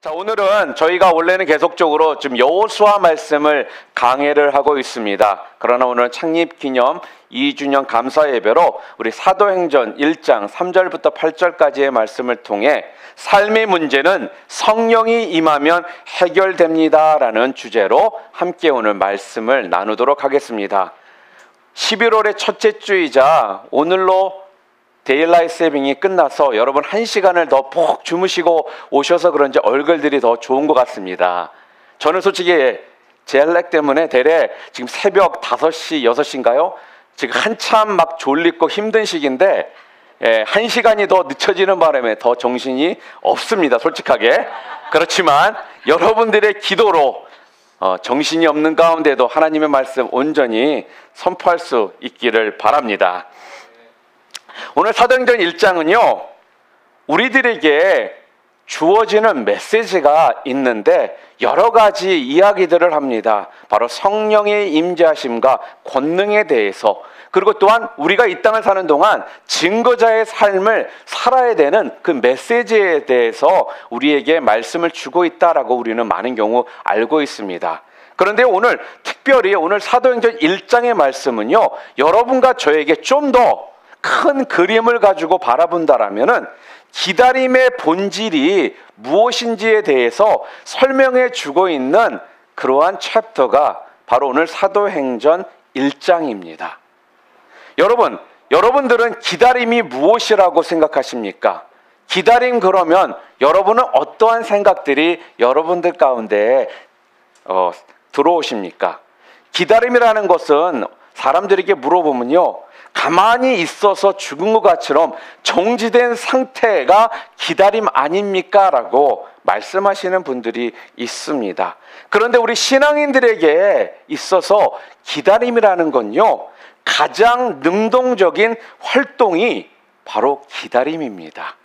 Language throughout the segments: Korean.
자, 오늘은 저희가 원래는 계속적으로 지금 여호수아 말씀을 강해를 하고 있습니다. 그러나 오늘 창립 기념 2주년 감사 예배로 우리 사도행전 1장 3절부터 8절까지의 말씀을 통해 삶의 문제는 성령이 임하면 해결됩니다라는 주제로 함께 오늘 말씀을 나누도록 하겠습니다. 11월의 첫째 주이자 오늘로 데일라이트 세빙이 끝나서 여러분 1시간을 더 푹 주무시고 오셔서 그런지 얼굴들이 더 좋은 것 같습니다. 저는 솔직히 젤렉 때문에 대래 지금 새벽 5시, 6시인가요? 지금 한참 막 졸리고 힘든 시기인데 1시간이 더 늦춰지는 바람에 더 정신이 없습니다. 솔직하게. 그렇지만 여러분들의 기도로 정신이 없는 가운데도 하나님의 말씀 온전히 선포할 수 있기를 바랍니다. 오늘 사도행전 1장은요, 우리들에게 주어지는 메시지가 있는데 여러 가지 이야기들을 합니다. 바로 성령의 임재하심과 권능에 대해서, 그리고 또한 우리가 이 땅을 사는 동안 증거자의 삶을 살아야 되는 그 메시지에 대해서 우리에게 말씀을 주고 있다라고 우리는 많은 경우 알고 있습니다. 그런데 오늘 특별히 오늘 사도행전 1장의 말씀은요, 여러분과 저에게 좀 더 큰 그림을 가지고 바라본다라면은 기다림의 본질이 무엇인지에 대해서 설명해 주고 있는 그러한 챕터가 바로 오늘 사도행전 1장입니다. 여러분들은 기다림이 무엇이라고 생각하십니까? 기다림 그러면 여러분은 어떠한 생각들이 여러분들 가운데 들어오십니까? 기다림이라는 것은 사람들에게 물어보면요, 가만히 있어서 죽은 것처럼 정지된 상태가 기다림 아닙니까? 라고 말씀하시는 분들이 있습니다. 그런데 우리 신앙인들에게 있어서 기다림이라는 건요, 가장 능동적인 활동이 바로 기다림입니다.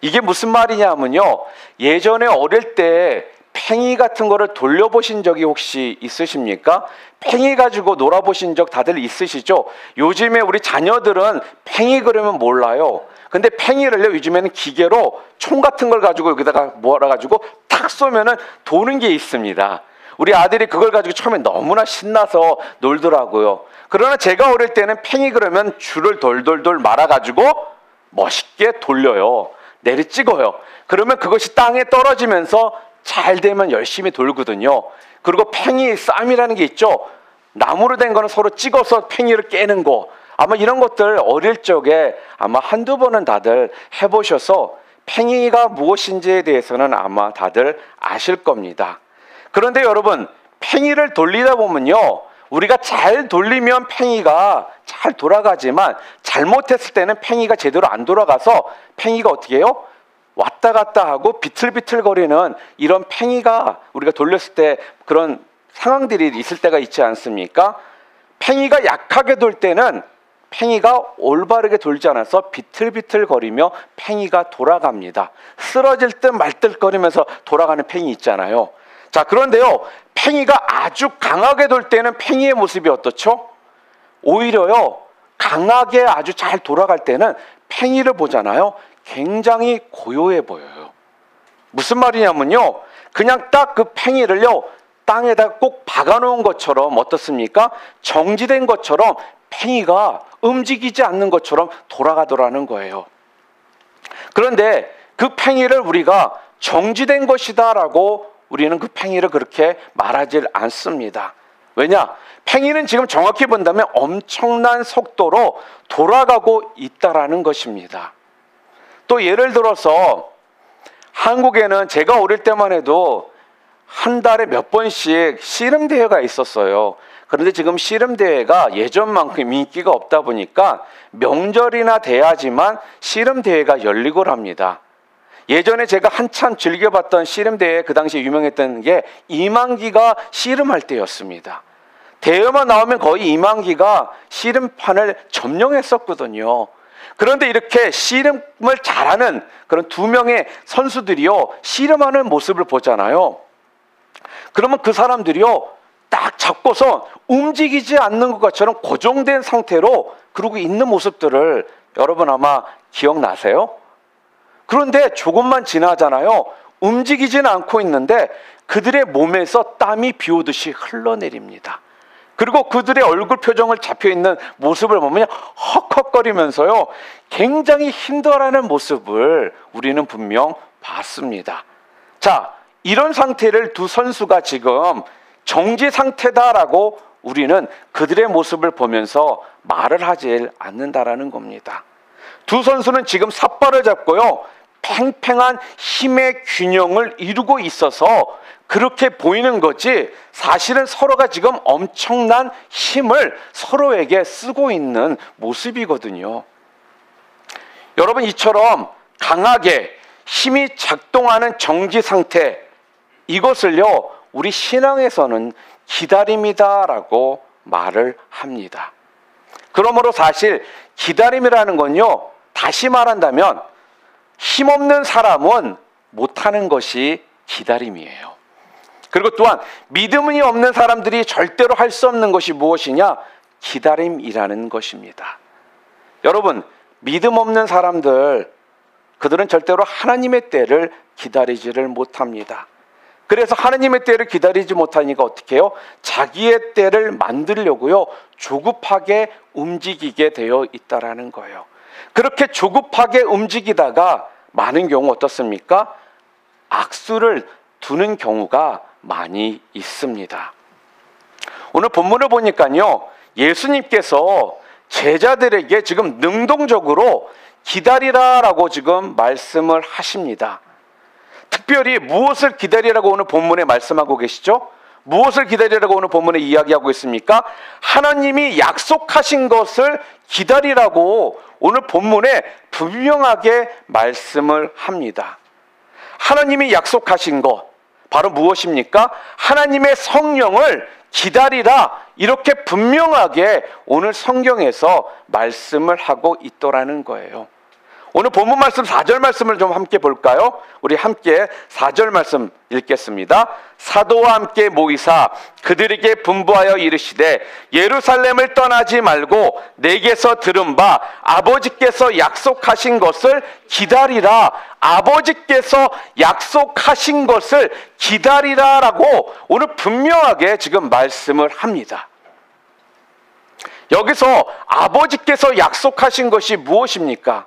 이게 무슨 말이냐면요, 예전에 어릴 때 팽이 같은 거를 돌려보신 적이 혹시 있으십니까? 팽이 가지고 놀아보신 적 다들 있으시죠? 요즘에 우리 자녀들은 팽이 그러면 몰라요. 근데 팽이를요, 요즘에는 기계로 총 같은 걸 가지고 여기다가 모아가지고 탁 쏘면은 도는 게 있습니다. 우리 아들이 그걸 가지고 처음에 너무나 신나서 놀더라고요. 그러나 제가 어릴 때는 팽이 그러면 줄을 돌돌돌 말아가지고 멋있게 돌려요. 내리 찍어요. 그러면 그것이 땅에 떨어지면서 잘 되면 열심히 돌거든요. 그리고 팽이 쌈이라는 게 있죠. 나무로 된 거는 서로 찍어서 팽이를 깨는 거. 아마 이런 것들 어릴 적에 아마 한두 번은 다들 해보셔서 팽이가 무엇인지에 대해서는 아마 다들 아실 겁니다. 그런데 여러분, 팽이를 돌리다 보면요, 우리가 잘 돌리면 팽이가 잘 돌아가지만 잘못했을 때는 팽이가 제대로 안 돌아가서 팽이가 어떻게 해요? 왔다 갔다 하고 비틀비틀거리는 이런 팽이가 우리가 돌렸을 때 그런 상황들이 있을 때가 있지 않습니까? 팽이가 약하게 돌 때는 팽이가 올바르게 돌지 않아서 비틀비틀거리며 팽이가 돌아갑니다. 쓰러질 듯 말 듯 거리면서 돌아가는 팽이 있잖아요. 자, 그런데요, 팽이가 아주 강하게 돌 때는 팽이의 모습이 어떻죠? 오히려요, 강하게 아주 잘 돌아갈 때는 팽이를 보잖아요, 굉장히 고요해 보여요. 무슨 말이냐면요, 그냥 딱 그 팽이를요, 땅에다 꼭 박아놓은 것처럼 어떻습니까? 정지된 것처럼 팽이가 움직이지 않는 것처럼 돌아가더라는 거예요. 그런데 그 팽이를 우리가 정지된 것이다 라고 우리는 그 팽이를 그렇게 말하지 않습니다. 왜냐? 팽이는 지금 정확히 본다면 엄청난 속도로 돌아가고 있다라는 것입니다. 또 예를 들어서 한국에는 제가 어릴 때만 해도 한 달에 몇 번씩 씨름대회가 있었어요. 그런데 지금 씨름대회가 예전만큼 인기가 없다 보니까 명절이나 돼야지만 씨름대회가 열리곤 합니다. 예전에 제가 한참 즐겨봤던 씨름대회, 그 당시에 유명했던 게 이만기가 씨름할 때였습니다. 대회만 나오면 거의 이만기가 씨름판을 점령했었거든요. 그런데 이렇게 씨름을 잘하는 그런 두 명의 선수들이요, 씨름하는 모습을 보잖아요. 그러면 그 사람들이요, 딱 잡고서 움직이지 않는 것처럼 고정된 상태로 그러고 있는 모습들을 여러분 아마 기억나세요? 그런데 조금만 지나잖아요. 움직이지는 않고 있는데 그들의 몸에서 땀이 비 오듯이 흘러내립니다. 그리고 그들의 얼굴 표정을 잡혀있는 모습을 보면 헉헉거리면서요, 굉장히 힘들어하는 모습을 우리는 분명 봤습니다. 자, 이런 상태를 두 선수가 지금 정지 상태다라고 우리는 그들의 모습을 보면서 말을 하지 않는다라는 겁니다. 두 선수는 지금 삿발을 잡고요, 팽팽한 힘의 균형을 이루고 있어서 그렇게 보이는 거지, 사실은 서로가 지금 엄청난 힘을 서로에게 쓰고 있는 모습이거든요. 여러분, 이처럼 강하게 힘이 작동하는 정지 상태, 이것을요 우리 신앙에서는 기다림이다라고 말을 합니다. 그러므로 사실 기다림이라는 건요, 다시 말한다면 힘없는 사람은 못하는 것이 기다림이에요. 그리고 또한 믿음이 없는 사람들이 절대로 할 수 없는 것이 무엇이냐? 기다림이라는 것입니다. 여러분, 믿음 없는 사람들, 그들은 절대로 하나님의 때를 기다리지를 못합니다. 그래서 하나님의 때를 기다리지 못하니까 어떻게 해요? 자기의 때를 만들려고요, 조급하게 움직이게 되어 있다라는 거예요. 그렇게 조급하게 움직이다가 많은 경우 어떻습니까? 악수를 두는 경우가 많이 있습니다. 오늘 본문을 보니까요, 예수님께서 제자들에게 지금 능동적으로 기다리라라고 지금 말씀을 하십니다. 특별히 무엇을 기다리라고 오늘 본문에 말씀하고 계시죠? 무엇을 기다리라고 오늘 본문에 이야기하고 있습니까? 하나님이 약속하신 것을 기다리라고 오늘 본문에 분명하게 말씀을 합니다. 하나님이 약속하신 것, 바로 무엇입니까? 하나님의 성령을 기다리라, 이렇게 분명하게 오늘 성경에서 말씀을 하고 있더라는 거예요. 오늘 본문 말씀 4절 말씀을 좀 함께 볼까요? 우리 함께 4절 말씀 읽겠습니다. 사도와 함께 모이사 그들에게 분부하여 이르시되 예루살렘을 떠나지 말고 내게서 들은 바 아버지께서 약속하신 것을 기다리라. 아버지께서 약속하신 것을 기다리라라고 오늘 분명하게 지금 말씀을 합니다. 여기서 아버지께서 약속하신 것이 무엇입니까?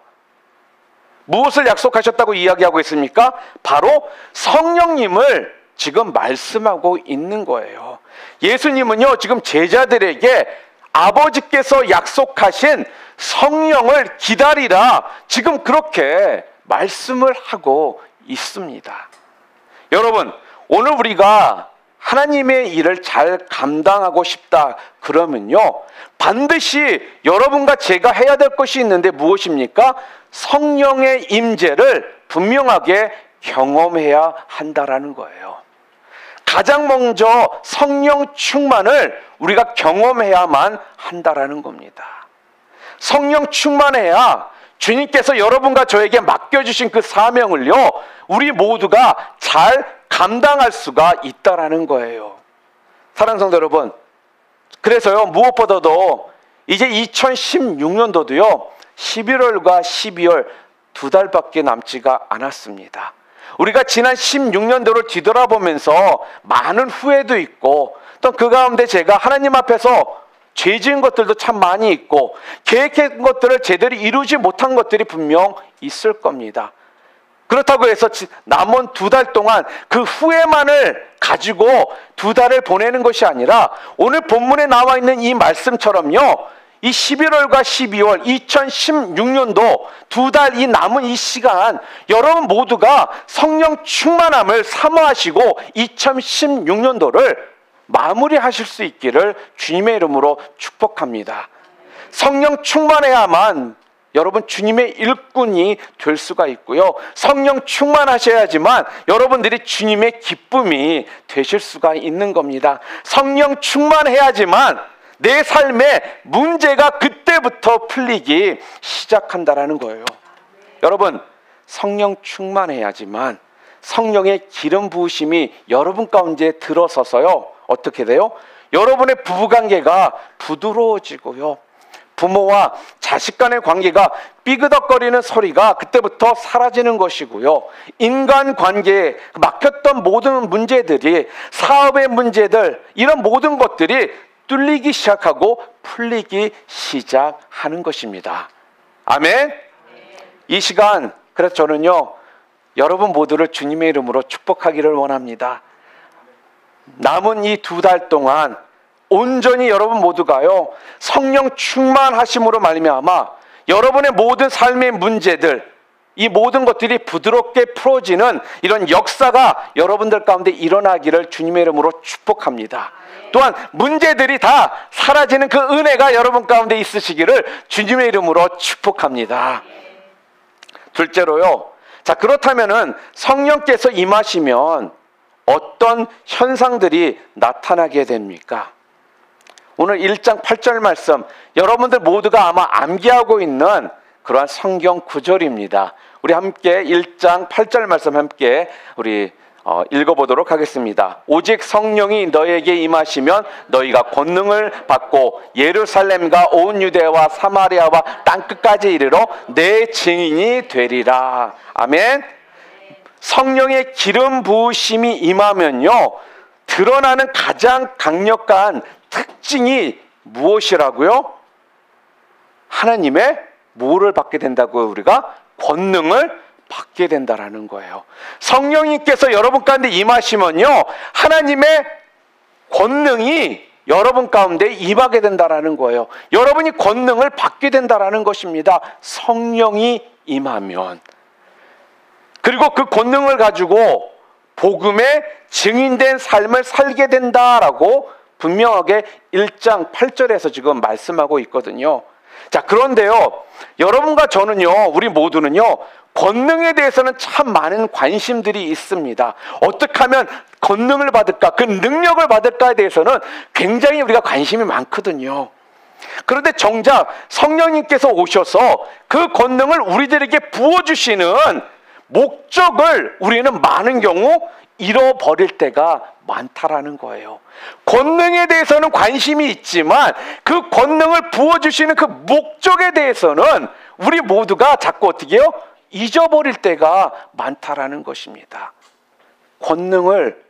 무엇을 약속하셨다고 이야기하고 있습니까? 바로 성령님을 지금 말씀하고 있는 거예요. 예수님은요, 지금 제자들에게 아버지께서 약속하신 성령을 기다리라, 지금 그렇게 말씀을 하고 있습니다. 여러분, 오늘 우리가 하나님의 일을 잘 감당하고 싶다 그러면요, 반드시 여러분과 제가 해야 될 것이 있는데 무엇입니까? 성령의 임재를 분명하게 경험해야 한다라는 거예요. 가장 먼저 성령 충만을 우리가 경험해야만 한다라는 겁니다. 성령 충만해야 주님께서 여러분과 저에게 맡겨주신 그 사명을요, 우리 모두가 잘 감당할 수가 있다라는 거예요. 사랑하는 성도 여러분, 그래서요, 무엇보다도 이제 2016년도도요 11월과 12월 2달밖에 남지가 않았습니다. 우리가 지난 16년도를 뒤돌아보면서 많은 후회도 있고, 또 그 가운데 제가 하나님 앞에서 죄 지은 것들도 참 많이 있고, 계획한 것들을 제대로 이루지 못한 것들이 분명 있을 겁니다. 그렇다고 해서 남은 2달 동안 그 후회만을 가지고 2달을 보내는 것이 아니라, 오늘 본문에 나와 있는 이 말씀처럼요, 이 11월과 12월 2016년도 2달 이 남은 이 시간, 여러분 모두가 성령 충만함을 사모하시고 2016년도를 마무리하실 수 있기를 주님의 이름으로 축복합니다. 성령 충만해야만 여러분 주님의 일꾼이 될 수가 있고요, 성령 충만하셔야지만 여러분들이 주님의 기쁨이 되실 수가 있는 겁니다. 성령 충만해야지만 내 삶의 문제가 그때부터 풀리기 시작한다라는 거예요. 여러분, 성령 충만해야지만 성령의 기름 부으심이 여러분 가운데 들어서서요, 어떻게 돼요? 여러분의 부부관계가 부드러워지고요, 부모와 자녀 자식 간의 관계가 삐그덕거리는 소리가 그때부터 사라지는 것이고요. 인간 관계에 막혔던 모든 문제들이, 사업의 문제들, 이런 모든 것들이 뚫리기 시작하고 풀리기 시작하는 것입니다. 아멘. 이 시간, 그래서 저는요, 여러분 모두를 주님의 이름으로 축복하기를 원합니다. 남은 이 2달 동안 온전히 여러분 모두가요, 성령 충만하심으로 말미암아 여러분의 모든 삶의 문제들, 이 모든 것들이 부드럽게 풀어지는 이런 역사가 여러분들 가운데 일어나기를 주님의 이름으로 축복합니다. 또한 문제들이 다 사라지는 그 은혜가 여러분 가운데 있으시기를 주님의 이름으로 축복합니다. 둘째로요, 자, 그렇다면은 성령께서 임하시면 어떤 현상들이 나타나게 됩니까? 오늘 1장 8절 말씀, 여러분들 모두가 아마 암기하고 있는 그러한 성경 구절입니다. 우리 함께 1장 8절 말씀 함께 우리 읽어보도록 하겠습니다. 오직 성령이 너에게 임하시면 너희가 권능을 받고 예루살렘과 온 유대와 사마리아와 땅끝까지 이르러 내 증인이 되리라. 아멘. 성령의 기름 부으심이 임하면요, 드러나는 가장 강력한 특징이 무엇이라고요? 하나님의 뭐를 받게 된다고요? 우리가 권능을 받게 된다라는 거예요. 성령님께서 여러분 가운데 임하시면요, 하나님의 권능이 여러분 가운데 임하게 된다라는 거예요. 여러분이 권능을 받게 된다라는 것입니다. 성령이 임하면. 그리고 그 권능을 가지고 복음의 증인된 삶을 살게 된다라고 분명하게 1장 8절에서 지금 말씀하고 있거든요. 자, 그런데요, 여러분과 저는요, 우리 모두는요, 권능에 대해서는 참 많은 관심들이 있습니다. 어떻게 하면 권능을 받을까, 그 능력을 받을까에 대해서는 굉장히 우리가 관심이 많거든요. 그런데 정작 성령님께서 오셔서 그 권능을 우리들에게 부어주시는 목적을 우리는 많은 경우 잃어버릴 때가 많다라는 거예요. 권능에 대해서는 관심이 있지만 그 권능을 부어주시는 그 목적에 대해서는 우리 모두가 자꾸 어떻게 해요? 잊어버릴 때가 많다라는 것입니다. 권능을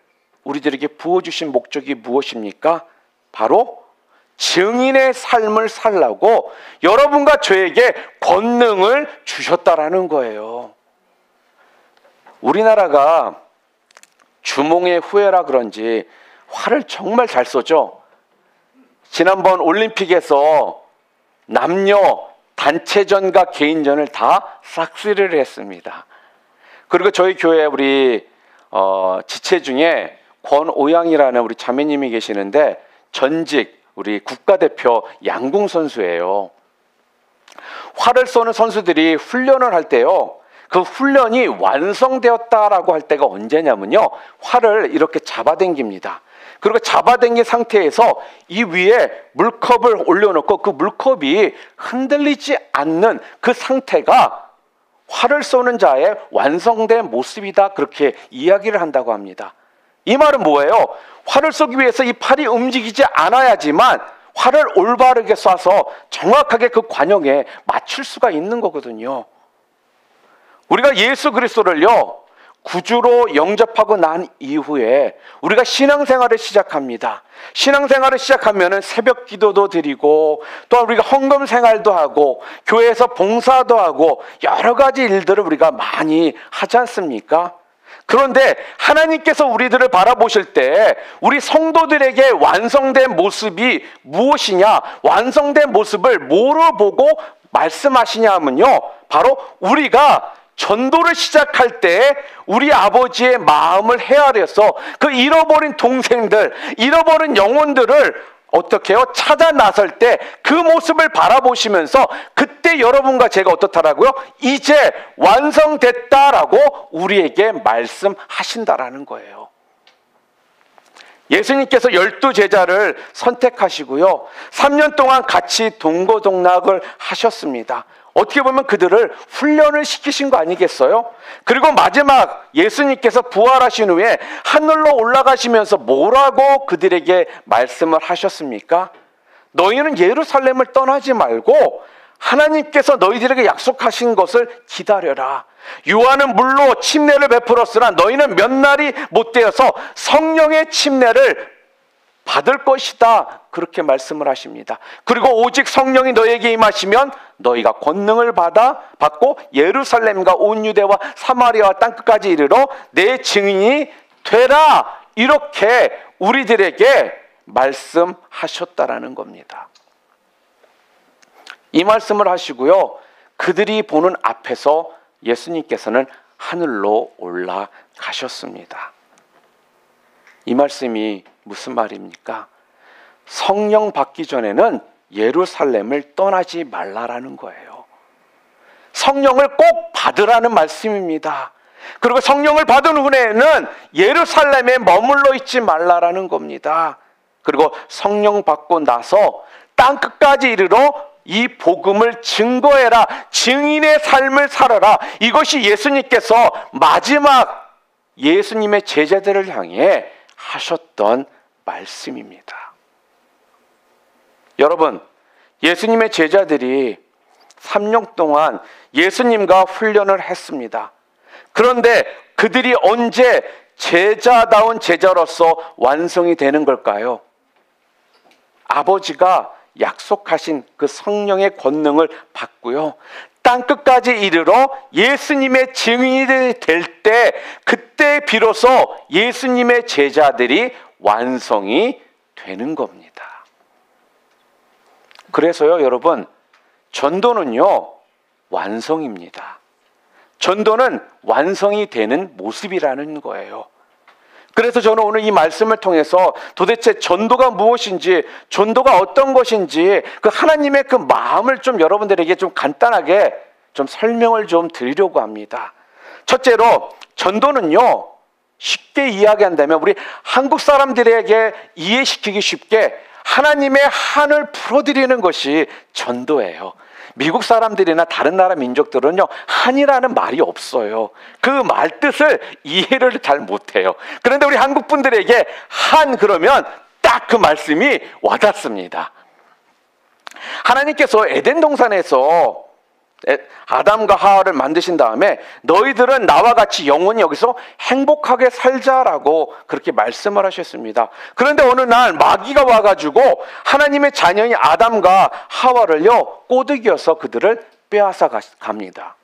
우리들에게 부어주신 목적이 무엇입니까? 바로 증인의 삶을 살라고 여러분과 저에게 권능을 주셨다라는 거예요. 우리나라가 주몽의 후예라 그런지 활을 정말 잘 쏘죠. 지난번 올림픽에서 남녀 단체전과 개인전을 다 싹쓸이를 했습니다. 그리고 저희 교회 우리 지체 중에 권오양이라는 우리 자매님이 계시는데 전직 우리 국가대표 양궁 선수예요. 활을 쏘는 선수들이 훈련을 할 때요, 그 훈련이 완성되었다라고 할 때가 언제냐면요, 활을 이렇게 잡아당깁니다. 그리고 잡아당긴 상태에서 이 위에 물컵을 올려놓고 그 물컵이 흔들리지 않는 그 상태가 활을 쏘는 자의 완성된 모습이다, 그렇게 이야기를 한다고 합니다. 이 말은 뭐예요? 활을 쏘기 위해서 이 팔이 움직이지 않아야지만 활을 올바르게 쏴서 정확하게 그 관역에 맞출 수가 있는 거거든요. 우리가 예수 그리스도를요, 구주로 영접하고 난 이후에 우리가 신앙생활을 시작합니다. 신앙생활을 시작하면은 새벽 기도도 드리고 또 우리가 헌금 생활도 하고 교회에서 봉사도 하고 여러 가지 일들을 우리가 많이 하지 않습니까? 그런데 하나님께서 우리들을 바라보실 때 우리 성도들에게 완성된 모습이 무엇이냐, 완성된 모습을 뭐로 보고 말씀하시냐 하면요, 바로 우리가 전도를 시작할 때 우리 아버지의 마음을 헤아려서 그 잃어버린 동생들, 잃어버린 영혼들을 어떻게 해요? 찾아 나설 때 그 모습을 바라보시면서 그때 여러분과 제가 어떻다라고요? 이제 완성됐다라고 우리에게 말씀하신다라는 거예요. 예수님께서 12제자를 선택하시고요, 3년 동안 같이 동고동락을 하셨습니다. 어떻게 보면 그들을 훈련을 시키신 거 아니겠어요? 그리고 마지막 예수님께서 부활하신 후에 하늘로 올라가시면서 뭐라고 그들에게 말씀을 하셨습니까? 너희는 예루살렘을 떠나지 말고 하나님께서 너희들에게 약속하신 것을 기다려라. 요한은 물로 침례를 베풀었으나 너희는 몇 날이 못 되어서 성령의 침례를 받을 것이다. 그렇게 말씀을 하십니다. 그리고 오직 성령이 너희에게 임하시면 너희가 권능을 받고 예루살렘과 온 유대와 사마리아와 땅끝까지 이르러 내 증인이 되라. 이렇게 우리들에게 말씀하셨다라는 겁니다. 이 말씀을 하시고요, 그들이 보는 앞에서 예수님께서는 하늘로 올라가셨습니다. 이 말씀이 무슨 말입니까? 성령 받기 전에는 예루살렘을 떠나지 말라라는 거예요. 성령을 꼭 받으라는 말씀입니다. 그리고 성령을 받은 후에는 예루살렘에 머물러 있지 말라라는 겁니다. 그리고 성령 받고 나서 땅 끝까지 이르러 이 복음을 증거해라. 증인의 삶을 살아라. 이것이 예수님께서 마지막 예수님의 제자들을 향해 하셨던 말씀입니다. 여러분, 예수님의 제자들이 3년 동안 예수님과 훈련을 했습니다. 그런데 그들이 언제 제자다운 제자로서 완성이 되는 걸까요? 아버지가 약속하신 그 성령의 권능을 받고요, 땅끝까지 이르러 예수님의 증인이 될 때, 그때 비로소 예수님의 제자들이 완성이 되는 겁니다. 그래서요, 여러분, 전도는요, 완성입니다. 전도는 완성이 되는 모습이라는 거예요. 그래서 저는 오늘 이 말씀을 통해서 도대체 전도가 무엇인지, 전도가 어떤 것인지, 그 하나님의 그 마음을 좀 여러분들에게 좀 간단하게 좀 설명을 좀 드리려고 합니다. 첫째로, 전도는요, 쉽게 이야기한다면 우리 한국 사람들에게 이해시키기 쉽게 하나님의 한을 풀어드리는 것이 전도예요. 미국 사람들이나 다른 나라 민족들은요, 한이라는 말이 없어요. 그 말 뜻을 이해를 잘 못해요. 그런데 우리 한국 분들에게 한 그러면 딱 그 말씀이 와닿습니다. 하나님께서 에덴 동산에서 아담과 하와를 만드신 다음에 너희들은 나와 같이 영원히 여기서 행복하게 살자라고 그렇게 말씀을 하셨습니다. 그런데 어느 날 마귀가 와가지고 하나님의 자녀인 아담과 하와를요, 꼬드겨서 그들을 빼앗아 갑니다.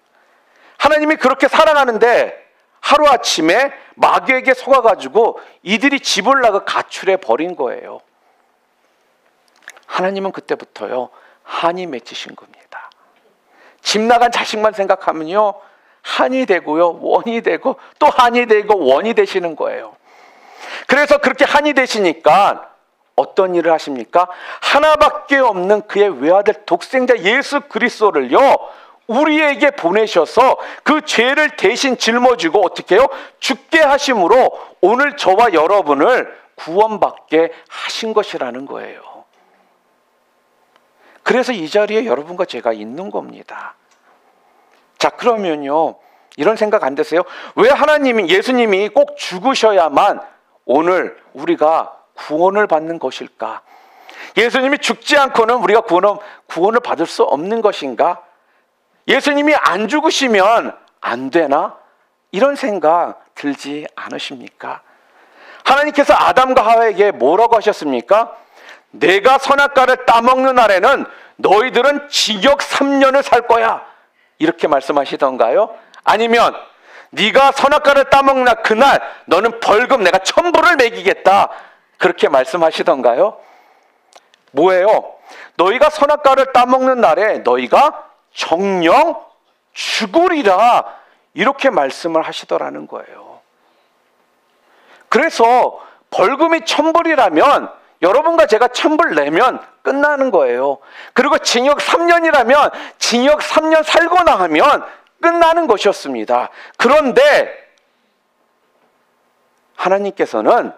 하나님이 그렇게 살아가는데 하루아침에 마귀에게 속아가지고 이들이 집을 나가 가출해 버린 거예요. 하나님은 그때부터요, 한이 맺히신 겁니다. 집 나간 자식만 생각하면요, 한이 되고요, 원이 되고 또 한이 되고 원이 되시는 거예요. 그래서 그렇게 한이 되시니까 어떤 일을 하십니까? 하나밖에 없는 그의 외아들 독생자 예수 그리스도를요, 우리에게 보내셔서 그 죄를 대신 짊어지고 어떻게 해요? 죽게 하심으로 오늘 저와 여러분을 구원받게 하신 것이라는 거예요. 그래서 이 자리에 여러분과 제가 있는 겁니다. 자, 그러면요, 이런 생각 안 드세요? 왜 하나님이, 예수님이 꼭 죽으셔야만 오늘 우리가 구원을 받는 것일까? 예수님이 죽지 않고는 우리가 구원을 받을 수 없는 것인가? 예수님이 안 죽으시면 안 되나? 이런 생각 들지 않으십니까? 하나님께서 아담과 하와에게 뭐라고 하셨습니까? 내가 선악과를 따먹는 날에는 너희들은 징역 3년을 살 거야, 이렇게 말씀하시던가요? 아니면 네가 선악과를 따먹는 그날 너는 벌금 내가 1000불을 매기겠다, 그렇게 말씀하시던가요? 뭐예요? 너희가 선악과를 따먹는 날에 너희가 정령 죽으리라, 이렇게 말씀을 하시더라는 거예요. 그래서 벌금이 1000불이라면 여러분과 제가 1000불 내면 끝나는 거예요. 그리고 징역 3년이라면 징역 3년 살고 나면 끝나는 것이었습니다. 그런데 하나님께서는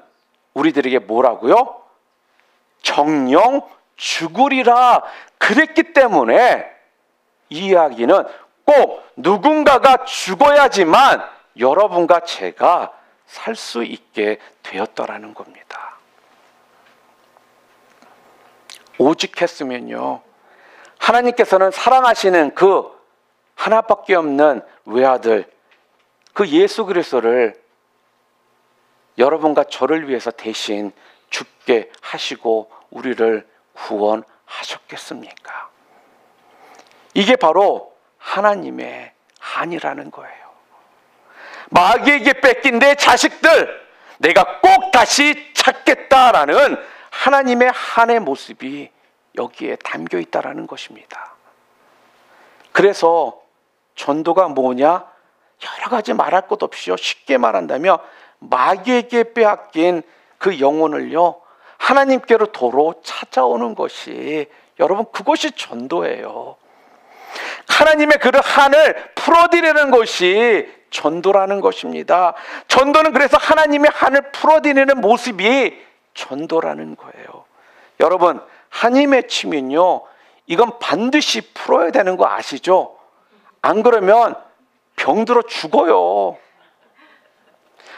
우리들에게 뭐라고요? 정령 죽으리라 그랬기 때문에 이 이야기는 꼭 누군가가 죽어야지만 여러분과 제가 살 수 있게 되었더라는 겁니다. 오직 했으면요, 하나님께서는 사랑하시는 그 하나밖에 없는 외아들, 그 예수 그리스도를 여러분과 저를 위해서 대신 죽게 하시고 우리를 구원하셨겠습니까? 이게 바로 하나님의 한이라는 거예요. 마귀에게 뺏긴 내 자식들 내가 꼭 다시 찾겠다라는 하나님의 한의 모습이 여기에 담겨 있다라는 것입니다. 그래서 전도가 뭐냐? 여러 가지 말할 것 없이요, 쉽게 말한다면 마귀에게 빼앗긴 그 영혼을요 하나님께로 도로 찾아오는 것이, 여러분, 그것이 전도예요. 하나님의 그 한을 풀어드리는 것이 전도라는 것입니다. 전도는 그래서 하나님의 한을 풀어드리는 모습이 전도라는 거예요. 여러분, 한이 맺히면요 이건 반드시 풀어야 되는 거 아시죠? 안 그러면 병들어 죽어요.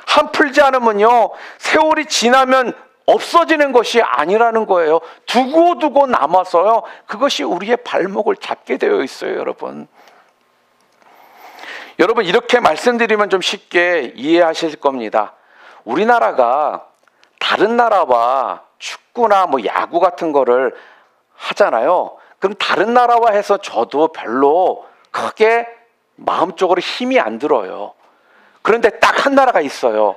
한 풀지 않으면요 세월이 지나면 없어지는 것이 아니라는 거예요. 두고두고 남아서요 그것이 우리의 발목을 잡게 되어 있어요. 여러분 이렇게 말씀드리면 좀 쉽게 이해하실 겁니다. 우리나라가 다른 나라와 축구나 뭐 야구 같은 거를 하잖아요. 그럼 다른 나라와 해서 저도 별로 크게 마음적으로 힘이 안 들어요. 그런데 딱 한 나라가 있어요.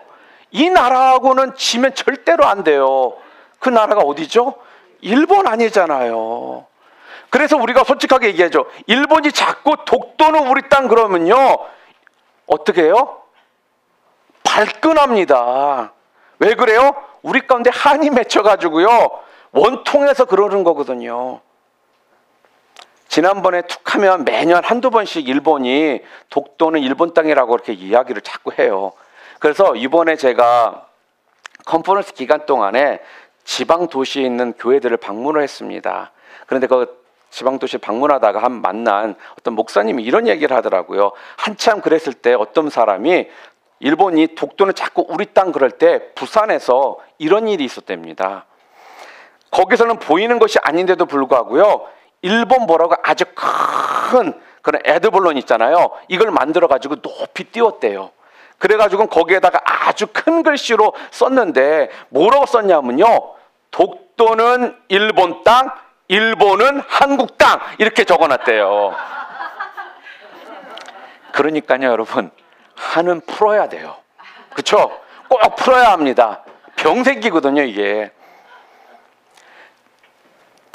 이 나라하고는 지면 절대로 안 돼요. 그 나라가 어디죠? 일본 아니잖아요. 그래서 우리가 솔직하게 얘기하죠. 일본이 자꾸 독도는 우리 땅 그러면요 어떻게 해요? 발끈합니다. 왜 그래요? 우리 가운데 한이 맺혀가지고요 원통해서 그러는 거거든요. 지난번에 툭하면 매년 한두 번씩 일본이 독도는 일본 땅이라고 이렇게 이야기를 자꾸 해요. 그래서 이번에 제가 컨퍼런스 기간 동안에 지방 도시에 있는 교회들을 방문을 했습니다. 그런데 그 지방 도시 방문하다가 만난 어떤 목사님이 이런 얘기를 하더라고요. 한참 그랬을 때 어떤 사람이 일본이 독도는 자꾸 우리 땅 그럴 때 부산에서 이런 일이 있었답니다. 거기서는 보이는 것이 아닌데도 불구하고요 일본 뭐라고 아주 큰 그런 에드벌론 있잖아요. 이걸 만들어 가지고 높이 띄웠대요. 그래가지고 거기에다가 아주 큰 글씨로 썼는데 뭐라고 썼냐면요 독도는 일본 땅, 일본은 한국 땅, 이렇게 적어놨대요. 그러니까요 여러분, 한은 풀어야 돼요. 그렇죠? 꼭 풀어야 합니다. 병생기거든요 이게.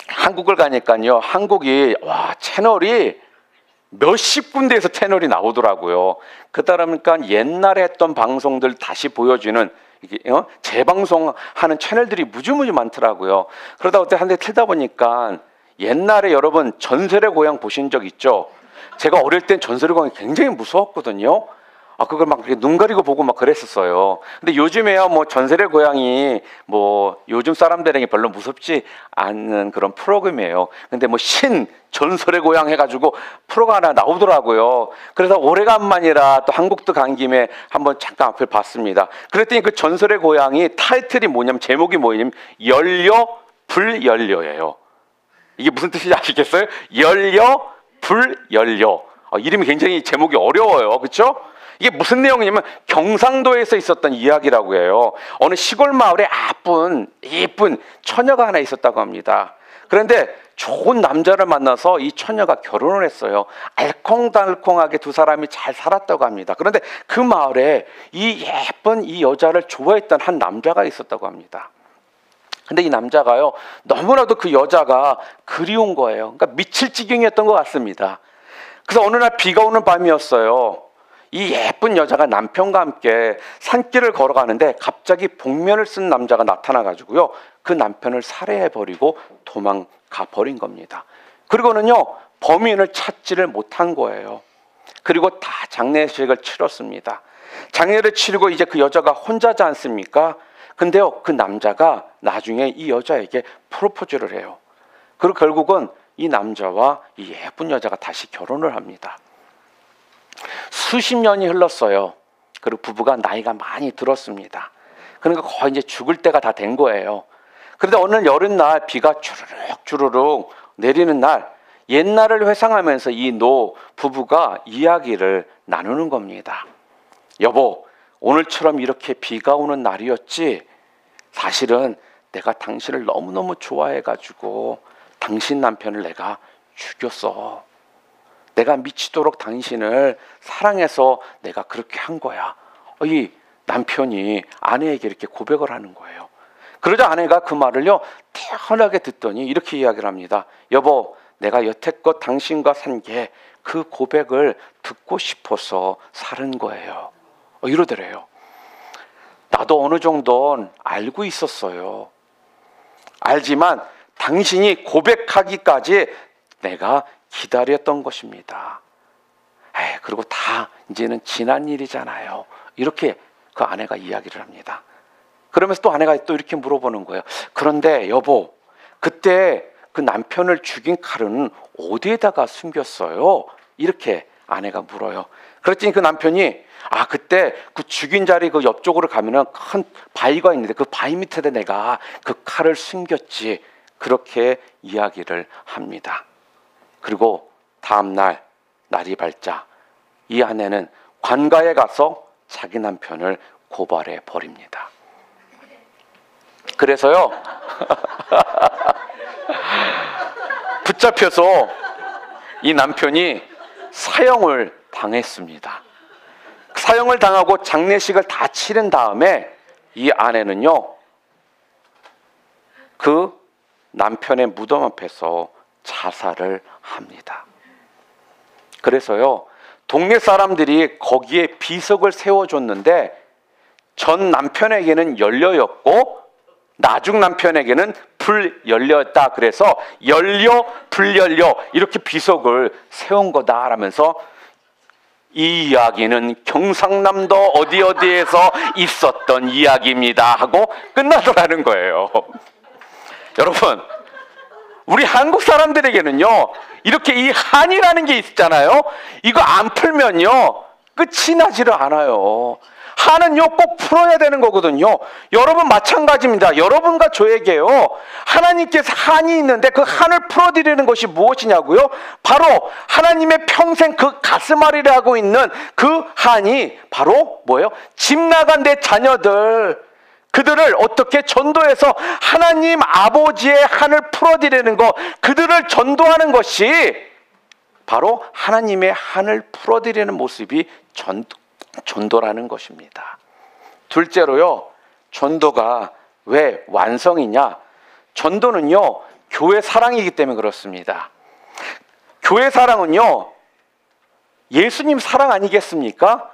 한국을 가니까요 한국이 채널이 몇십 군데에서 채널이 나오더라고요. 그러니까 옛날에 했던 방송들 다시 보여주는 이게 재방송하는 채널들이 무지무지 많더라고요. 그러다 어때 한 대 틀다 보니까 옛날에 여러분 전설의 고향 보신 적 있죠? 제가 어릴 땐 전설의 고향이 굉장히 무서웠거든요. 그걸 막 눈 가리고 보고 막 그랬었어요. 근데 요즘에야 뭐 전설의 고향이 뭐 요즘 사람들에게 별로 무섭지 않는 그런 프로그램이에요. 근데 뭐 전설의 고향 해가지고 프로가 하나 나오더라고요. 그래서 오래간만이라 또 한국도 간 김에 한번 잠깐 앞을 봤습니다. 그랬더니 그 전설의 고향이 타이틀이 뭐냐면, 제목이 뭐냐면 열려 불열려예요. 이게 무슨 뜻인지 아시겠어요? 열려 불열려. 이름이 굉장히 제목이 어려워요. 그렇죠? 이게 무슨 내용이냐면 경상도에서 있었던 이야기라고 해요. 어느 시골 마을에 예쁜 처녀가 하나 있었다고 합니다. 그런데 좋은 남자를 만나서 이 처녀가 결혼을 했어요. 알콩달콩하게 두 사람이 잘 살았다고 합니다. 그런데 그 마을에 이 예쁜 이 여자를 좋아했던 한 남자가 있었다고 합니다. 근데 이 남자가요 너무나도 그 여자가 그리운 거예요. 그러니까 미칠 지경이었던 것 같습니다. 그래서 어느 날 비가 오는 밤이었어요. 이 예쁜 여자가 남편과 함께 산길을 걸어가는데 갑자기 복면을 쓴 남자가 나타나가지고요 그 남편을 살해해버리고 도망가 버린 겁니다. 그리고는요 범인을 찾지를 못한 거예요. 그리고 다 장례식을 치렀습니다. 장례를 치르고 이제 그 여자가 혼자지 않습니까? 근데요 그 남자가 나중에 이 여자에게 프로포즈를 해요. 그리고 결국은 이 남자와 이 예쁜 여자가 다시 결혼을 합니다. 수십 년이 흘렀어요. 그리고 부부가 나이가 많이 들었습니다. 그러니까 거의 이제 죽을 때가 다 된 거예요. 그런데 어느 여름날 비가 주르륵 내리는 날 옛날을 회상하면서 이 노 부부가 이야기를 나누는 겁니다. 여보, 오늘처럼 이렇게 비가 오는 날이었지? 사실은 내가 당신을 너무너무 좋아해가지고 당신 남편을 내가 죽였어. 내가 미치도록 당신을 사랑해서 내가 그렇게 한 거야. 이 남편이 아내에게 이렇게 고백을 하는 거예요. 그러자 아내가 그 말을요 태연하게 듣더니 이렇게 이야기를 합니다. 여보, 내가 여태껏 당신과 산 게 그 고백을 듣고 싶어서 살은 거예요. 이러더래요. 나도 어느 정도는 알고 있었어요. 알지만 당신이 고백하기까지 내가 기다렸던 것입니다. 그리고 다 이제는 지난 일이잖아요. 이렇게 그 아내가 이야기를 합니다. 그러면서 또 아내가 또 이렇게 물어보는 거예요. 그런데 여보, 그때 그 남편을 죽인 칼은 어디에다가 숨겼어요? 이렇게 아내가 물어요. 그랬더니 그 남편이 그때 그 죽인 자리 그 옆쪽으로 가면은 큰 바위가 있는데 그 바위 밑에다 내가 그 칼을 숨겼지. 그렇게 이야기를 합니다. 그리고 다음날 날이 밝자 이 아내는 관가에 가서 자기 남편을 고발해 버립니다. 그래서요 붙잡혀서 이 남편이 사형을 당했습니다. 사형을 당하고 장례식을 다 치른 다음에 이 아내는요 그 남편의 무덤 앞에서 자살을 합니다. 그래서요 동네 사람들이 거기에 비석을 세워줬는데 전 남편에게는 연료였고 나중 남편에게는 불연료였다. 그래서 연료, 불연료 이렇게 비석을 세운 거다라면서 이 이야기는 경상남도 어디에서 있었던 이야기입니다 하고 끝나더라는 거예요. 여러분, 우리 한국 사람들에게는요 이렇게 이 한이라는 게 있잖아요. 이거 안 풀면요 끝이 나지를 않아요. 한은요 꼭 풀어야 되는 거거든요. 여러분 마찬가지입니다. 여러분과 저에게요 하나님께서 한이 있는데 그 한을 풀어드리는 것이 무엇이냐고요? 바로 하나님의 평생 그 가슴앓이를 하고 있는 그 한이 바로 뭐예요? 집 나간 내 자녀들, 그들을 어떻게 전도해서 하나님 아버지의 한을 풀어드리는 것, 그들을 전도하는 것이 바로 하나님의 한을 풀어드리는 모습이 전도라는 것입니다. 둘째로요, 전도가 왜 완성이냐? 전도는요, 교회 사랑이기 때문에 그렇습니다. 교회 사랑은요, 예수님 사랑 아니겠습니까?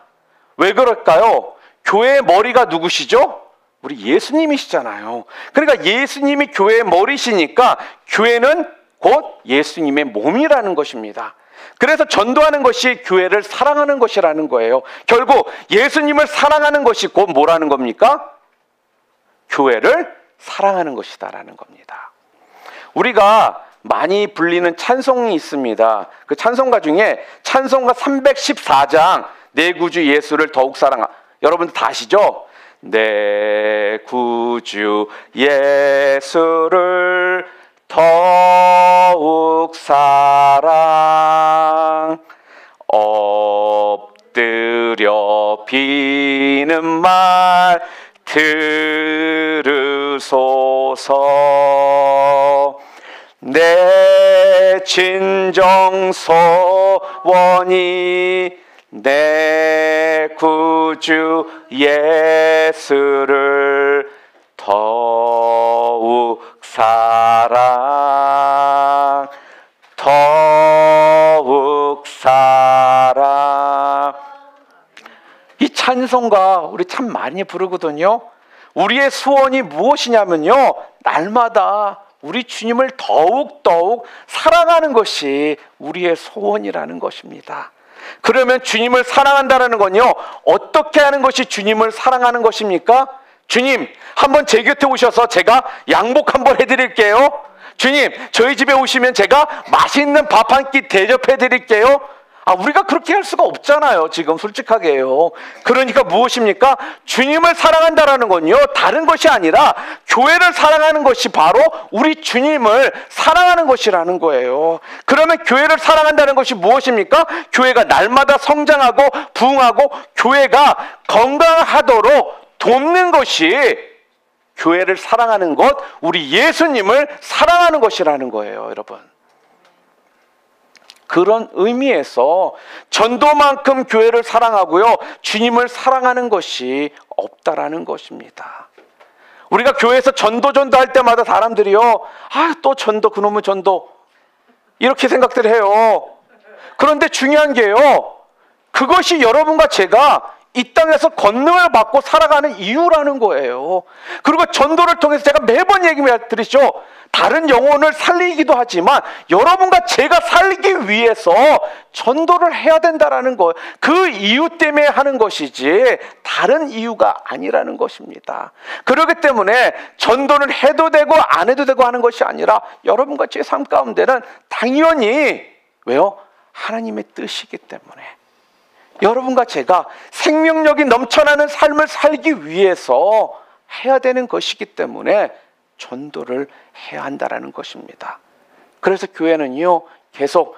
왜 그럴까요? 교회의 머리가 누구시죠? 우리 예수님이시잖아요. 그러니까 예수님이 교회의 머리시니까 교회는 곧 예수님의 몸이라는 것입니다. 그래서 전도하는 것이 교회를 사랑하는 것이라는 거예요. 결국 예수님을 사랑하는 것이 곧 뭐라는 겁니까? 교회를 사랑하는 것이다라는 겁니다. 우리가 많이 불리는 찬송이 있습니다. 그 찬송가 중에 찬송가 314장 내 구주 예수를 더욱 여러분들 다 아시죠? 내 구주 예수를 더욱 사랑 엎드려 비는 말 들으소서. 내 진정 소원이 내 구주 예수를 더욱 사랑 더욱 사랑. 이 찬송가 우리 참 많이 부르거든요. 우리의 소원이 무엇이냐면요, 날마다 우리 주님을 더욱 사랑하는 것이 우리의 소원이라는 것입니다. 그러면 주님을 사랑한다는 건요, 어떻게 하는 것이 주님을 사랑하는 것입니까? 주님, 한번 제 곁에 오셔서 제가 양복 한번 해드릴게요. 주님, 저희 집에 오시면 제가 맛있는 밥 한 끼 대접해 드릴게요. 우리가 그렇게 할 수가 없잖아요. 지금 솔직하게요. 그러니까 무엇입니까? 주님을 사랑한다라는 건요, 다른 것이 아니라 교회를 사랑하는 것이 바로 우리 주님을 사랑하는 것이라는 거예요. 그러면 교회를 사랑한다는 것이 무엇입니까? 교회가 날마다 성장하고 부흥하고 교회가 건강하도록 돕는 것이 교회를 사랑하는 것, 우리 예수님을 사랑하는 것이라는 거예요, 여러분. 그런 의미에서 전도만큼 교회를 사랑하고요, 주님을 사랑하는 것이 없다라는 것입니다. 우리가 교회에서 전도할 때마다 사람들이요, 또 전도, 그놈의 전도, 이렇게 생각들 해요. 그런데 중요한 게요, 그것이 여러분과 제가 이 땅에서 권능을 받고 살아가는 이유라는 거예요. 그리고 전도를 통해서 제가 매번 얘기드리죠. 다른 영혼을 살리기도 하지만 여러분과 제가 살기 위해서 전도를 해야 된다라는 거예요. 그 이유 때문에 하는 것이지 다른 이유가 아니라는 것입니다. 그렇기 때문에 전도를 해도 되고 안 해도 되고 하는 것이 아니라 여러분과 제 삶 가운데는 당연히, 왜요? 하나님의 뜻이기 때문에 여러분과 제가 생명력이 넘쳐나는 삶을 살기 위해서 해야 되는 것이기 때문에 전도를 해야 한다는 것입니다. 그래서 교회는요, 계속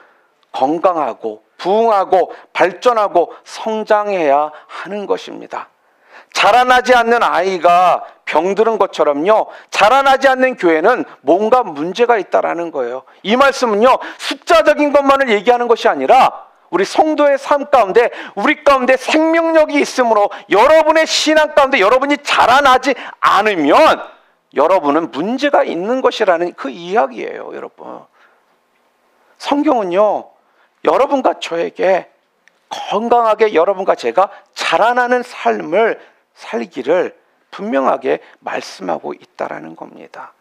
건강하고 부흥하고 발전하고 성장해야 하는 것입니다. 자라나지 않는 아이가 병드는 것처럼요, 자라나지 않는 교회는 뭔가 문제가 있다라는 거예요. 이 말씀은요, 숫자적인 것만을 얘기하는 것이 아니라 우리 성도의 삶 가운데 우리 가운데 생명력이 있으므로 여러분의 신앙 가운데 여러분이 자라나지 않으면 여러분은 문제가 있는 것이라는 그 이야기예요, 여러분. 성경은요, 여러분과 저에게 건강하게 여러분과 제가 자라나는 삶을 살기를 분명하게 말씀하고 있다라는 겁니다.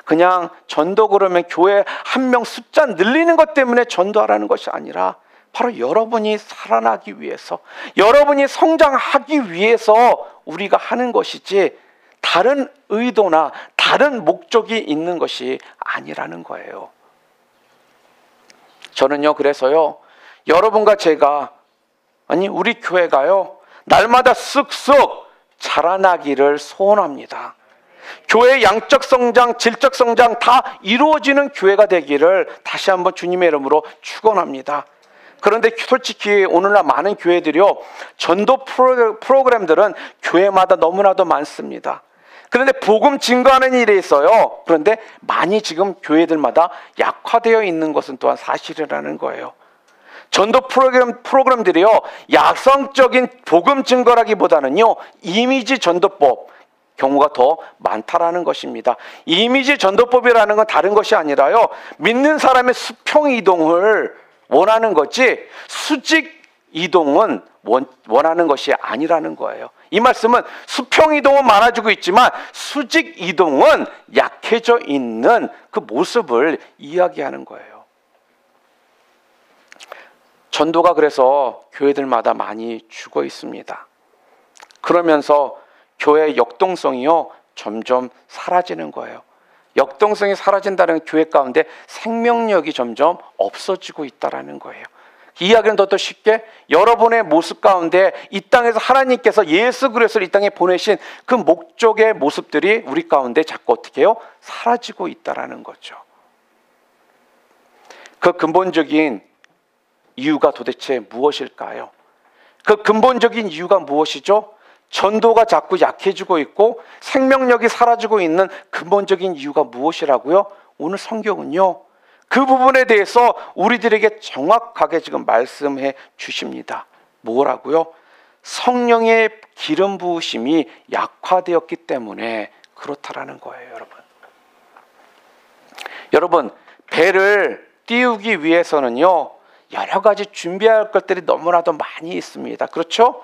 그냥 전도 그러면 교회 한 명 숫자 늘리는 것 때문에 전도하라는 것이 아니라 바로 여러분이 살아나기 위해서, 여러분이 성장하기 위해서 우리가 하는 것이지 다른 의도나 다른 목적이 있는 것이 아니라는 거예요. 저는요, 그래서요, 여러분과 제가, 우리 교회가요, 날마다 쑥쑥 자라나기를 소원합니다. 교회의 양적 성장, 질적 성장 다 이루어지는 교회가 되기를 다시 한번 주님의 이름으로 축원합니다. 그런데 솔직히 오늘날 많은 교회들이요, 전도 프로그램들은 교회마다 너무나도 많습니다. 그런데 복음 증거하는 일에 있어요, 그런데 많이 지금 교회들마다 약화되어 있는 것은 또한 사실이라는 거예요. 전도 프로그램들이요, 야성적인 복음 증거라기보다는요, 이미지 전도법 경우가 더 많다라는 것입니다. 이미지 전도법이라는 건 다른 것이 아니라요, 믿는 사람의 수평 이동을 원하는 거지 수직 이동은 원하는 것이 아니라는 거예요. 이 말씀은 수평 이동은 많아지고 있지만 수직 이동은 약해져 있는 그 모습을 이야기하는 거예요. 전도가 그래서 교회들마다 많이 죽어 있습니다. 그러면서 교회의 역동성이요, 점점 사라지는 거예요. 역동성이 사라진다는 교회 가운데 생명력이 점점 없어지고 있다는 거예요. 이 이야기는 더 쉽게 여러분의 모습 가운데 이 땅에서 하나님께서 예수 그리스도를 이 땅에 보내신 그 목적의 모습들이 우리 가운데 자꾸 어떻게 해요? 사라지고 있다는 거죠. 그 근본적인 이유가 도대체 무엇일까요? 그 근본적인 이유가 무엇이죠? 전도가 자꾸 약해지고 있고 생명력이 사라지고 있는 근본적인 이유가 무엇이라고요? 오늘 성경은요, 그 부분에 대해서 우리들에게 정확하게 지금 말씀해 주십니다. 뭐라고요? 성령의 기름 부으심이 약화되었기 때문에 그렇다라는 거예요, 여러분. 여러분, 배를 띄우기 위해서는요, 여러 가지 준비할 것들이 너무나도 많이 있습니다. 그렇죠?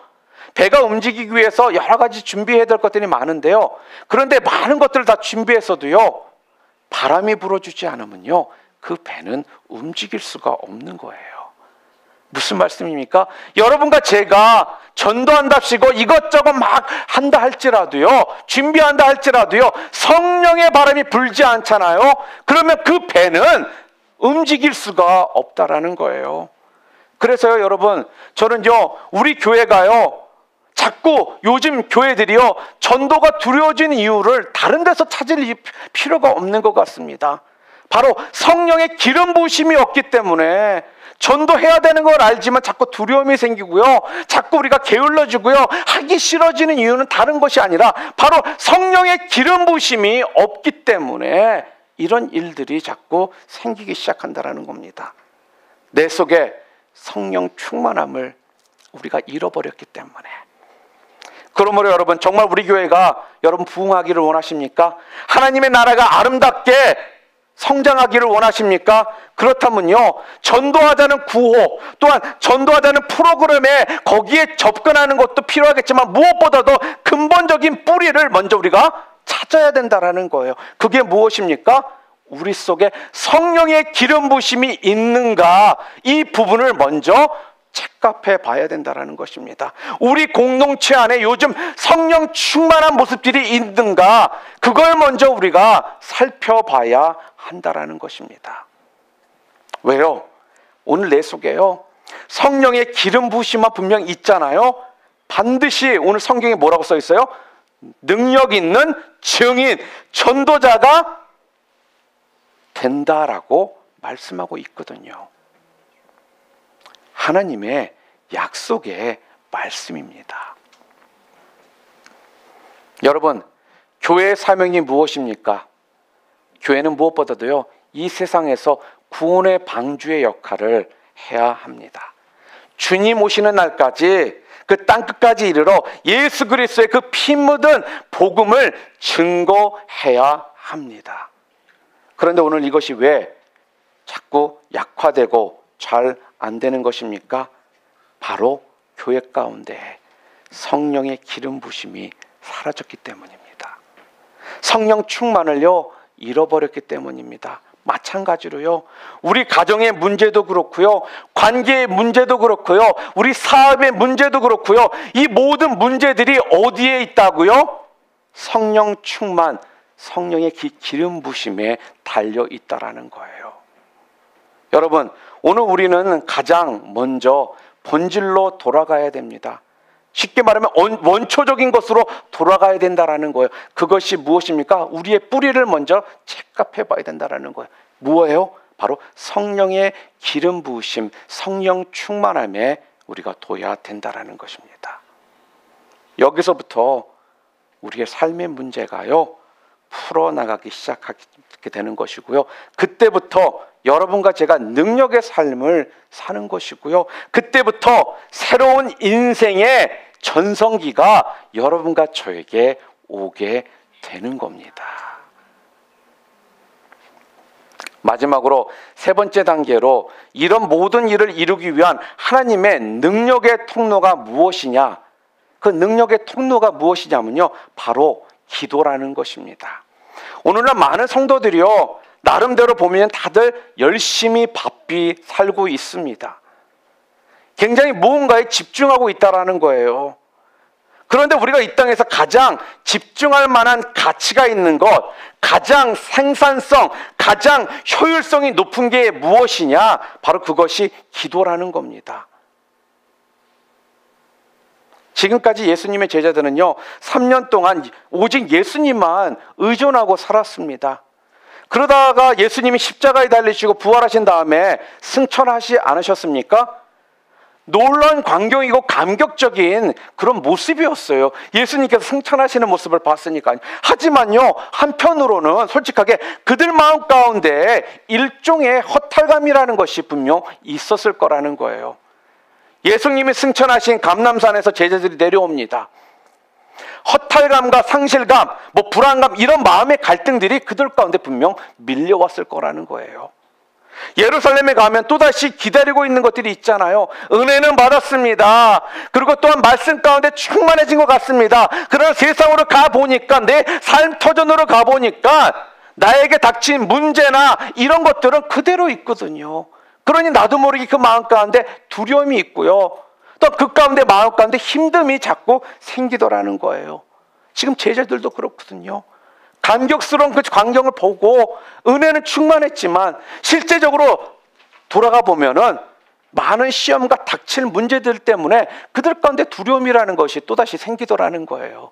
배가 움직이기 위해서 여러 가지 준비해야 될 것들이 많은데요, 그런데 많은 것들을 다 준비했어도요, 바람이 불어주지 않으면요, 그 배는 움직일 수가 없는 거예요. 무슨 말씀입니까? 여러분과 제가 전도한답시고 이것저것 막 한다 할지라도요, 준비한다 할지라도요, 성령의 바람이 불지 않잖아요. 그러면 그 배는 움직일 수가 없다라는 거예요. 그래서요, 여러분, 저는요, 우리 교회가요, 자꾸 요즘 교회들이요, 전도가 두려워지는 이유를 다른 데서 찾을 필요가 없는 것 같습니다. 바로 성령의 기름 부으심이 없기 때문에 전도해야 되는 걸 알지만 자꾸 두려움이 생기고요, 자꾸 우리가 게을러지고요, 하기 싫어지는 이유는 다른 것이 아니라 바로 성령의 기름 부으심이 없기 때문에 이런 일들이 자꾸 생기기 시작한다는 겁니다. 내 속에 성령 충만함을 우리가 잃어버렸기 때문에. 그러므로 여러분, 정말 우리 교회가 여러분 부흥하기를 원하십니까? 하나님의 나라가 아름답게 성장하기를 원하십니까? 그렇다면요, 전도하자는 구호, 또한 전도하자는 프로그램에 거기에 접근하는 것도 필요하겠지만 무엇보다도 근본적인 뿌리를 먼저 우리가 찾아야 된다는 거예요. 그게 무엇입니까? 우리 속에 성령의 기름 부으심이 있는가, 이 부분을 먼저 체크해 봐야 된다는 것입니다. 우리 공동체 안에 요즘 성령 충만한 모습들이 있는가, 그걸 먼저 우리가 살펴봐야 한다는 것입니다. 왜요? 오늘 내 속에요, 성령의 기름 부으심만 분명 있잖아요. 반드시 오늘 성경에 뭐라고 써 있어요? 능력 있는 증인, 전도자가 된다라고 말씀하고 있거든요. 하나님의 약속의 말씀입니다. 여러분, 교회의 사명이 무엇입니까? 교회는 무엇보다도요, 이 세상에서 구원의 방주의 역할을 해야 합니다. 주님 오시는 날까지 그 땅끝까지 이르러 예수 그리스도의 그 피 묻은 복음을 증거해야 합니다. 그런데 오늘 이것이 왜 자꾸 약화되고 잘 안 되는 것입니까? 바로 교회 가운데 성령의 기름 부심이 사라졌기 때문입니다. 성령 충만을요, 잃어버렸기 때문입니다. 마찬가지로요, 우리 가정의 문제도 그렇고요, 관계의 문제도 그렇고요, 우리 사업의 문제도 그렇고요, 이 모든 문제들이 어디에 있다고요? 성령 충만, 성령의 기름 부심에 달려 있다라는 거예요. 여러분, 오늘 우리는 가장 먼저 본질로 돌아가야 됩니다. 쉽게 말하면 원초적인 것으로 돌아가야 된다라는 거예요. 그것이 무엇입니까? 우리의 뿌리를 먼저 체크해 봐야 된다라는 거예요. 뭐예요? 바로 성령의 기름 부으심, 성령 충만함에 우리가 둬야 된다라는 것입니다. 여기서부터 우리의 삶의 문제가요, 풀어나가기 시작하게 되는 것이고요, 그때부터 여러분과 제가 능력의 삶을 사는 것이고요, 그때부터 새로운 인생의 전성기가 여러분과 저에게 오게 되는 겁니다. 마지막으로 세 번째 단계로 이런 모든 일을 이루기 위한 하나님의 능력의 통로가 무엇이냐, 그 능력의 통로가 무엇이냐면요, 바로 기도라는 것입니다. 오늘날 많은 성도들이요, 나름대로 보면 다들 열심히 바삐 살고 있습니다. 굉장히 무언가에 집중하고 있다라는 거예요. 그런데 우리가 이 땅에서 가장 집중할 만한 가치가 있는 것, 가장 생산성, 가장 효율성이 높은 게 무엇이냐? 바로 그것이 기도라는 겁니다. 지금까지 예수님의 제자들은요, 3년 동안 오직 예수님만 의존하고 살았습니다. 그러다가 예수님이 십자가에 달리시고 부활하신 다음에 승천하지 않으셨습니까? 놀라운 광경이고 감격적인 그런 모습이었어요. 예수님께서 승천하시는 모습을 봤으니까요. 하지만요, 한편으로는 솔직하게 그들 마음 가운데 일종의 허탈감이라는 것이 분명 있었을 거라는 거예요. 예수님이 승천하신 감람산에서 제자들이 내려옵니다. 허탈감과 상실감, 불안감, 이런 마음의 갈등들이 그들 가운데 분명 밀려왔을 거라는 거예요. 예루살렘에 가면 또다시 기다리고 있는 것들이 있잖아요. 은혜는 받았습니다. 그리고 또한 말씀 가운데 충만해진 것 같습니다. 그러나 세상으로 가보니까, 내 삶 터전으로 가보니까 나에게 닥친 문제나 이런 것들은 그대로 있거든요. 그러니 나도 모르게 그 마음 가운데 두려움이 있고요, 또 그 가운데 마음 가운데 힘듦이 자꾸 생기더라는 거예요. 지금 제자들도 그렇거든요. 감격스러운 그 광경을 보고 은혜는 충만했지만 실제적으로 돌아가 보면은 많은 시험과 닥칠 문제들 때문에 그들 가운데 두려움이라는 것이 또다시 생기더라는 거예요.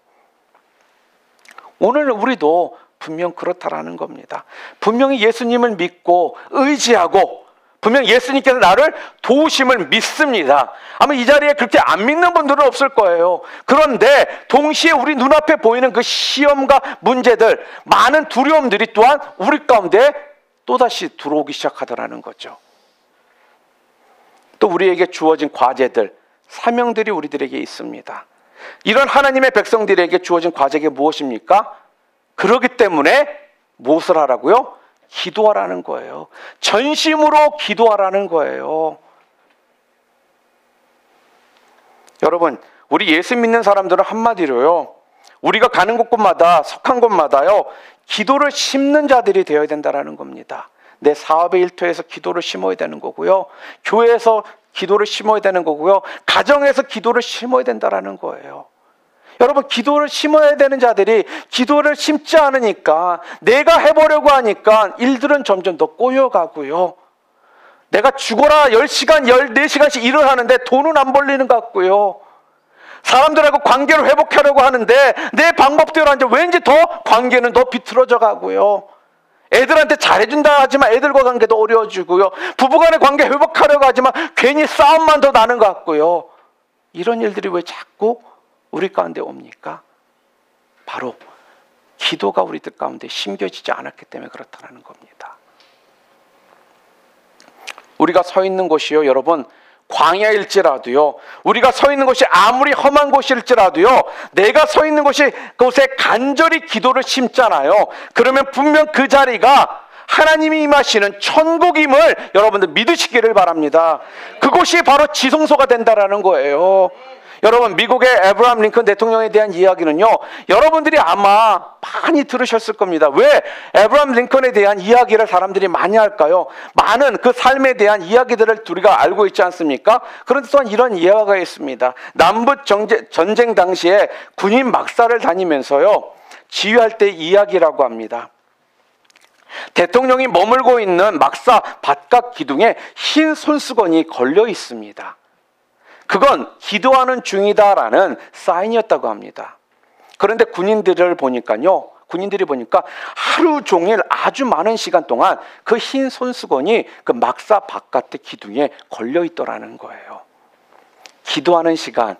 오늘 우리도 분명 그렇다라는 겁니다. 분명히 예수님을 믿고 의지하고 분명 예수님께서 나를 도우심을 믿습니다. 아마 이 자리에 그렇게 안 믿는 분들은 없을 거예요. 그런데 동시에 우리 눈앞에 보이는 그 시험과 문제들, 많은 두려움들이 또한 우리 가운데 또다시 들어오기 시작하더라는 거죠. 또 우리에게 주어진 과제들, 사명들이 우리들에게 있습니다. 이런 하나님의 백성들에게 주어진 과제가 무엇입니까? 그렇기 때문에 무엇을 하라고요? 기도하라는 거예요. 전심으로 기도하라는 거예요. 여러분, 우리 예수 믿는 사람들은 한마디로요, 우리가 가는 곳곳마다, 속한 곳마다요, 기도를 심는 자들이 되어야 된다는 겁니다. 내 사업의 일터에서 기도를 심어야 되는 거고요, 교회에서 기도를 심어야 되는 거고요, 가정에서 기도를 심어야 된다는 거예요. 여러분, 기도를 심어야 되는 자들이 기도를 심지 않으니까, 내가 해보려고 하니까 일들은 점점 더 꼬여가고요, 내가 죽어라 10시간, 14시간씩 일을 하는데 돈은 안 벌리는 것 같고요, 사람들하고 관계를 회복하려고 하는데 내 방법대로 하는데 왠지 더 관계는 더 비틀어져 가고요, 애들한테 잘해준다 하지만 애들과 관계도 어려워지고요, 부부간의 관계 회복하려고 하지만 괜히 싸움만 더 나는 것 같고요. 이런 일들이 왜 자꾸 우리 가운데 옵니까? 바로 기도가 우리들 가운데 심겨지지 않았기 때문에 그렇다는 겁니다. 우리가 서 있는 곳이요, 여러분, 광야일지라도요, 우리가 서 있는 곳이 아무리 험한 곳일지라도요, 내가 서 있는 곳이 그곳에 간절히 기도를 심잖아요. 그러면 분명 그 자리가 하나님이 임하시는 천국임을 여러분들 믿으시기를 바랍니다. 그곳이 바로 지성소가 된다라는 거예요. 여러분, 미국의 에브라함 링컨 대통령에 대한 이야기는요, 여러분들이 아마 많이 들으셨을 겁니다. 왜 에브라함 링컨에 대한 이야기를 사람들이 많이 할까요? 많은 그 삶에 대한 이야기들을 우리가 알고 있지 않습니까? 그런데 또한 이런 예화가 있습니다. 남북 전쟁 당시에 군인 막사를 다니면서요, 지휘할 때 이야기라고 합니다. 대통령이 머물고 있는 막사 바깥 기둥에 흰 손수건이 걸려 있습니다. 그건 기도하는 중이다라는 사인이었다고 합니다. 그런데 군인들이 보니까 하루 종일 아주 많은 시간 동안 그 흰 손수건이 그 막사 바깥의 기둥에 걸려 있더라는 거예요. 기도하는 시간,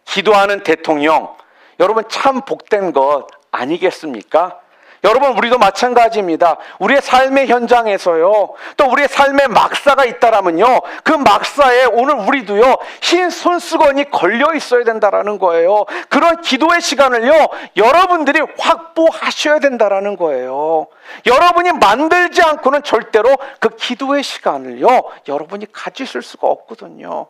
기도하는 대통령, 여러분 참 복된 것 아니겠습니까? 여러분, 우리도 마찬가지입니다. 우리의 삶의 현장에서요, 또 우리의 삶의 막사가 있다라면요, 그 막사에 오늘 우리도요, 흰 손수건이 걸려 있어야 된다라는 거예요. 그런 기도의 시간을요, 여러분들이 확보하셔야 된다라는 거예요. 여러분이 만들지 않고는 절대로 그 기도의 시간을요, 여러분이 가지실 수가 없거든요.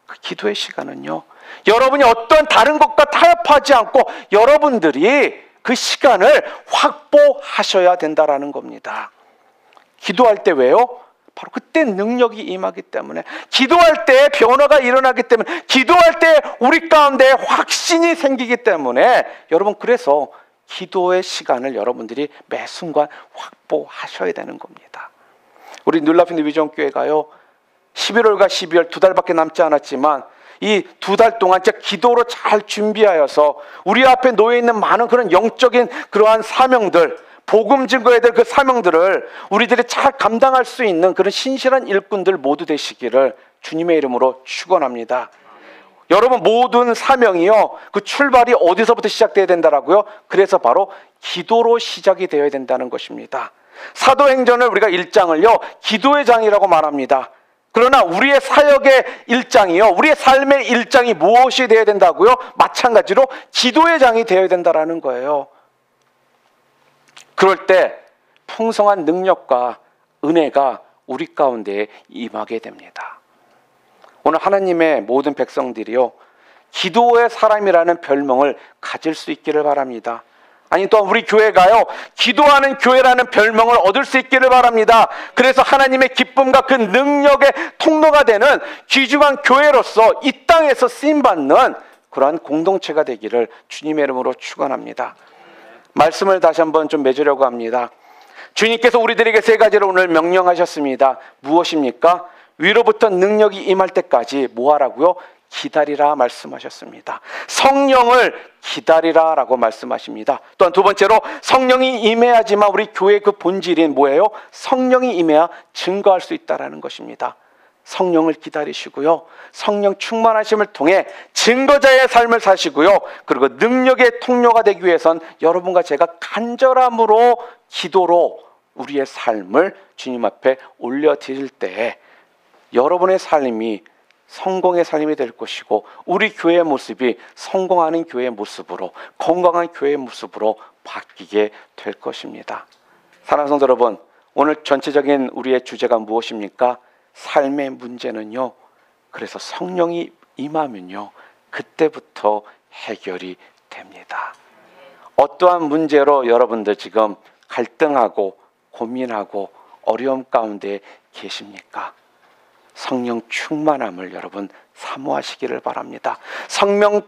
그 기도의 시간은요, 여러분이 어떤 다른 것과 타협하지 않고 여러분들이 그 시간을 확보하셔야 된다라는 겁니다. 기도할 때 왜요? 바로 그때 능력이 임하기 때문에, 기도할 때 변화가 일어나기 때문에, 기도할 때 우리 가운데 확신이 생기기 때문에, 여러분, 그래서 기도의 시간을 여러분들이 매 순간 확보하셔야 되는 겁니다. 우리 눌라핀드 위정교회가요, 11월과 12월 2달밖에 남지 않았지만 이 2달 동안 진짜 기도로 잘 준비하여서 우리 앞에 놓여 있는 많은 그런 영적인 그러한 사명들, 복음 증거해야 될 그 사명들을 우리들이 잘 감당할 수 있는 그런 신실한 일꾼들 모두 되시기를 주님의 이름으로 축원합니다. 여러분, 모든 사명이요, 그 출발이 어디서부터 시작돼야 된다라고요? 그래서 바로 기도로 시작이 되어야 된다는 것입니다. 사도행전을 우리가 1장을요 기도의 장이라고 말합니다. 그러나 우리의 사역의 일장이요, 우리의 삶의 일장이 무엇이 되어야 된다고요? 마찬가지로 기도의 장이 되어야 된다는 거예요. 그럴 때 풍성한 능력과 은혜가 우리 가운데 임하게 됩니다. 오늘 하나님의 모든 백성들이요, 기도의 사람이라는 별명을 가질 수 있기를 바랍니다. 아니, 또 우리 교회가요, 기도하는 교회라는 별명을 얻을 수 있기를 바랍니다. 그래서 하나님의 기쁨과 그 능력의 통로가 되는 귀중한 교회로서 이 땅에서 쓰임받는 그러한 공동체가 되기를 주님의 이름으로 축원합니다. 말씀을 다시 한번 좀 맺으려고 합니다. 주님께서 우리들에게 3가지를 오늘 명령하셨습니다. 무엇입니까? 위로부터 능력이 임할 때까지 뭐 하라고요? 기다리라 말씀하셨습니다. 성령을 기다리라 라고 말씀하십니다. 또한 두 번째로 성령이 임해야지만 우리 교회의 그 본질인 뭐예요? 성령이 임해야 증거할 수 있다는 것입니다. 성령을 기다리시고요. 성령 충만하심을 통해 증거자의 삶을 사시고요. 그리고 능력의 통로가 되기 위해선 여러분과 제가 간절함으로 기도로 우리의 삶을 주님 앞에 올려드릴 때에 여러분의 삶이 성공의 삶이 될 것이고 우리 교회의 모습이 성공하는 교회의 모습으로 건강한 교회의 모습으로 바뀌게 될 것입니다. 사랑하는 성도 여러분, 오늘 전체적인 우리의 주제가 무엇입니까? 삶의 문제는요, 그래서 성령이 임하면요 그때부터 해결이 됩니다. 어떠한 문제로 여러분들 지금 갈등하고 고민하고 어려움 가운데 계십니까? 성령 충만함을 여러분 사모하시기를 바랍니다. 성령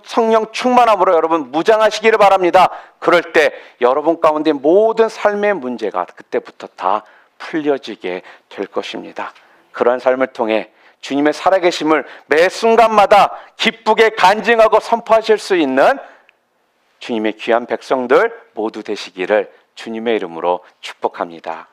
충만함으로 여러분 무장하시기를 바랍니다. 그럴 때 여러분 가운데 모든 삶의 문제가 그때부터 다 풀려지게 될 것입니다. 그러한 삶을 통해 주님의 살아계심을 매 순간마다 기쁘게 간증하고 선포하실 수 있는 주님의 귀한 백성들 모두 되시기를 주님의 이름으로 축복합니다.